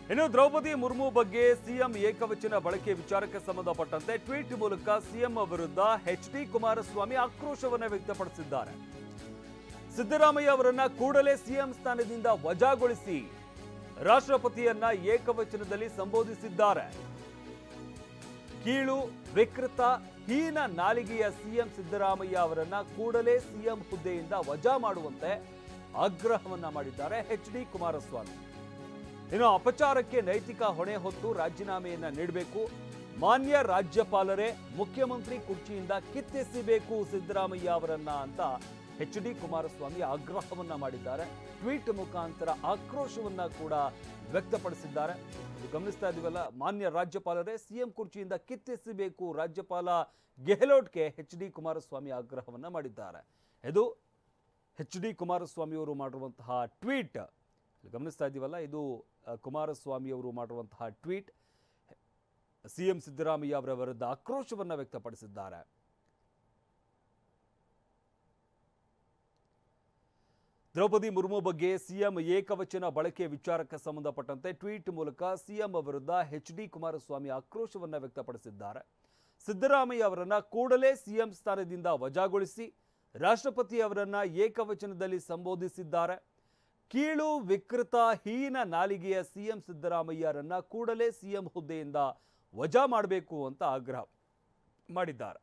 ಇನ್ನು ದ್ರೌಪದಿ ಮುರ್ಮು ಬಗ್ಗೆ ಸಿಎಂ ಏಕವಚನ ಬಳಕೆ ವಿಚಾರಕ್ಕೆ ಸಂಬಂಧಪಟ್ಟಂತೆ ಟ್ವೀಟ್ ಮೂಲಕ ಸಿಎಂ ವಿರುದ್ಧ ಎಚ್ಡಿ ಕುಮಾರಸ್ವಾಮಿ ಆಕ್ರೋಶವನ್ನು ವ್ಯಕ್ತಪಡಿಸಿದ್ದಾರೆ. ಸಿದ್ದರಾಮಯ್ಯ ಅವರನ್ನ ಕೂಡಲೇ ಸಿಎಂ ಸ್ಥಾನದಿಂದ ವಜಾಗೊಳಿಸಿ ರಾಷ್ಟ್ರಪತಿಯನ್ನ ಏಕವಚನದಲ್ಲಿ ಸಂಬೋಧಿಸಿದ್ದಾರೆ. ಕೀಳು, ವಿಕೃತ, ಹೀನ ನಾಲಿಗೆಯ ಸಿಎಂ ಸಿದ್ದರಾಮಯ್ಯ ಅವರನ್ನ ಕೂಡಲೇ ಸಿಎಂ ಹುದ್ದೆಯಿಂದ ವಜಾ ಮಾಡುವಂತೆ ಆಗ್ರಹವನ್ನ ಮಾಡಿದ್ದಾರೆ ಎಚ್ಡಿ ಕುಮಾರಸ್ವಾಮಿ. ಇನ್ನು ಅಪಚಾರಕ್ಕೆ ನೈತಿಕ ಹೊಣೆ ಹೊತ್ತು ರಾಜೀನಾಮೆಯನ್ನ ನೀಡಬೇಕು, ಮಾನ್ಯ ರಾಜ್ಯಪಾಲರೇ ಮುಖ್ಯಮಂತ್ರಿ ಕುರ್ಚಿಯಿಂದ ಕಿತ್ತೆಸಬೇಕು ಸಿದ್ದರಾಮಯ್ಯ ಅವರನ್ನ ಅಂತ ಎಚ್ಡಿ ಕುಮಾರಸ್ವಾಮಿ ಆಗ್ರಹವನ್ನ ಮಾಡಿದ್ದಾರೆ. ಟ್ವೀಟ್ ಮುಖಾಂತರ ಆಕ್ರೋಶವನ್ನ ಕೂಡ ವ್ಯಕ್ತಪಡಿಸಿದ್ದಾರೆ. ಗಮನಿಸ್ತಾ ಇದೀವಲ್ಲ, ಮಾನ್ಯ ರಾಜ್ಯಪಾಲರೇ ಸಿಎಂ ಕುರ್ಚಿಯಿಂದ ಕಿತ್ತೆಸಬೇಕು ರಾಜ್ಯಪಾಲ ಗೆಹ್ಲೋಟ್ಗೆ ಎಚ್ಡಿ ಕುಮಾರಸ್ವಾಮಿ ಆಗ್ರಹವನ್ನ ಮಾಡಿದ್ದಾರೆ. ಇದು ಎಚ್ಡಿ ಕುಮಾರಸ್ವಾಮಿ ಅವರು ಮಾಡಿರುವಂತಹ ಟ್ವೀಟ್. ಗಮನಿಸ್ತಾ ಇದ್ದೀವಲ್ಲ, ಇದು ಕುಮಾರಸ್ವಾಮಿ ಅವರು ಮಾಡಿರುವಂತಹ ಟ್ವೀಟ್. ಸಿಎಂ ಸಿದ್ದರಾಮಯ್ಯ ಅವರ ವಿರುದ್ಧ ಆಕ್ರೋಶವನ್ನು ವ್ಯಕ್ತಪಡಿಸಿದ್ದಾರೆ. ದ್ರೌಪದಿ ಮುರ್ಮು ಬಗ್ಗೆ ಸಿಎಂ ಏಕವಚನ ಬಳಕೆ ವಿಚಾರಕ್ಕೆ ಸಂಬಂಧಪಟ್ಟಂತೆ ಟ್ವೀಟ್ ಮೂಲಕ ಸಿಎಂ ವಿರುದ್ಧ ಎಚ್ಡಿ ಕುಮಾರಸ್ವಾಮಿ ಆಕ್ರೋಶವನ್ನು ವ್ಯಕ್ತಪಡಿಸಿದ್ದಾರೆ. ಸಿದ್ದರಾಮಯ್ಯ ಅವರನ್ನ ಕೂಡಲೇ ಸಿಎಂ ಸ್ಥಾನದಿಂದ ವಜಾಗೊಳಿಸಿ ರಾಷ್ಟ್ರಪತಿ ಅವರನ್ನ ಏಕವಚನದಲ್ಲಿ ಸಂಬೋಧಿಸಿದ್ದಾರೆ. ಕೀಳು, ವಿಕೃತ, ಹೀನ ನಾಲಿಗೆಯ ಸಿಎಂ ಸಿದ್ದರಾಮಯ್ಯರನ್ನ ಕೂಡಲೇ ಸಿಎಂ ಹುದ್ದೆಯಿಂದ ವಜಾ ಮಾಡಬೇಕು ಅಂತ ಆಗ್ರಹ ಮಾಡಿದ್ದಾರೆ.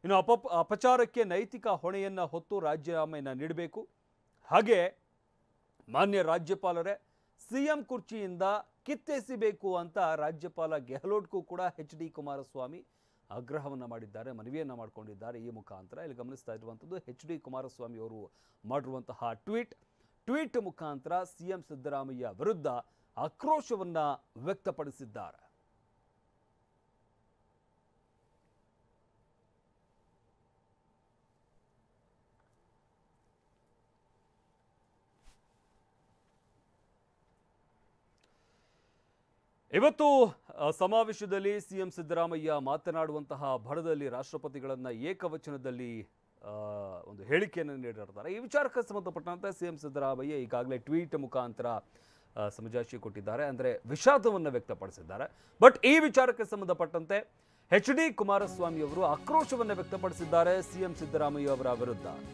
ಇನ್ನು ಅಪಚಾರಕ್ಕೆ ನೈತಿಕ ಹೊಣೆಯನ್ನ ಹೊತ್ತು ರಾಜೀನಾಮೆಯನ್ನು ನೀಡಬೇಕು, ಹಾಗೆ ಮಾನ್ಯ ರಾಜ್ಯಪಾಲರೇ ಸಿಎಂ ಕುರ್ಚಿಯಿಂದ ಕಿತ್ತೆಸಬೇಕು ಅಂತ ರಾಜ್ಯಪಾಲ ಗೆಹ್ಲೋಟ್ಗೂ ಕೂಡ ಎಚ್ಡಿ ಕುಮಾರಸ್ವಾಮಿ ಆಗ್ರಹವನ್ನು ಮಾಡಿದ್ದಾರೆ, ಮನವಿಯನ್ನು ಮಾಡಿಕೊಂಡಿದ್ದಾರೆ. ಈ ಮುಖಾಂತರ ಇಲ್ಲಿ ಗಮನಿಸ್ತಾ ಇರುವಂಥದ್ದು ಎಚ್ಡಿ ಕುಮಾರಸ್ವಾಮಿ ಅವರು ಮಾಡಿರುವಂತಹ ಟ್ವೀಟ್ ಮುಖಾಂತರ ಸಿಎಂ ಸಿದ್ದರಾಮಯ್ಯ ವಿರುದ್ಧ ಆಕ್ರೋಶವನ್ನ ವ್ಯಕ್ತಪಡಿಸಿದ್ದಾರೆ. ಇವತ್ತು ಸಮಾವೇಶದಲ್ಲಿ ಸಿಎಂ ಸಿದ್ದರಾಮಯ್ಯ ಮಾತನಾಡುವಂತಹ ಭರದಲ್ಲಿ ರಾಷ್ಟ್ರಪತಿಗಳನ್ನ ಏಕವಚನದಲ್ಲಿ ಒಂದು ಹೇಳಿಕೆಯನ್ನು ನೀಡಿರ್ತಾರೆ. ಈ ವಿಚಾರಕ್ಕೆ ಸಂಬಂಧಪಟ್ಟಂತೆ ಸಿಎಂ ಸಿದ್ದರಾಮಯ್ಯ ಈಗಾಗಲೇ ಟ್ವೀಟ್ ಮುಖಾಂತರ ಸಮಜಾಯಿಷಿ ಕೊಟ್ಟಿದ್ದಾರೆ, ಅಂದರೆ ವಿಷಾದವನ್ನು ವ್ಯಕ್ತಪಡಿಸಿದ್ದಾರೆ. ಬಟ್ ಈ ವಿಚಾರಕ್ಕೆ ಸಂಬಂಧಪಟ್ಟಂತೆ ಎಚ್ಡಿ ಕುಮಾರಸ್ವಾಮಿ ಅವರು ಆಕ್ರೋಶವನ್ನು ವ್ಯಕ್ತಪಡಿಸಿದ್ದಾರೆ ಸಿಎಂ ಸಿದ್ದರಾಮಯ್ಯ ಅವರ ವಿರುದ್ಧ.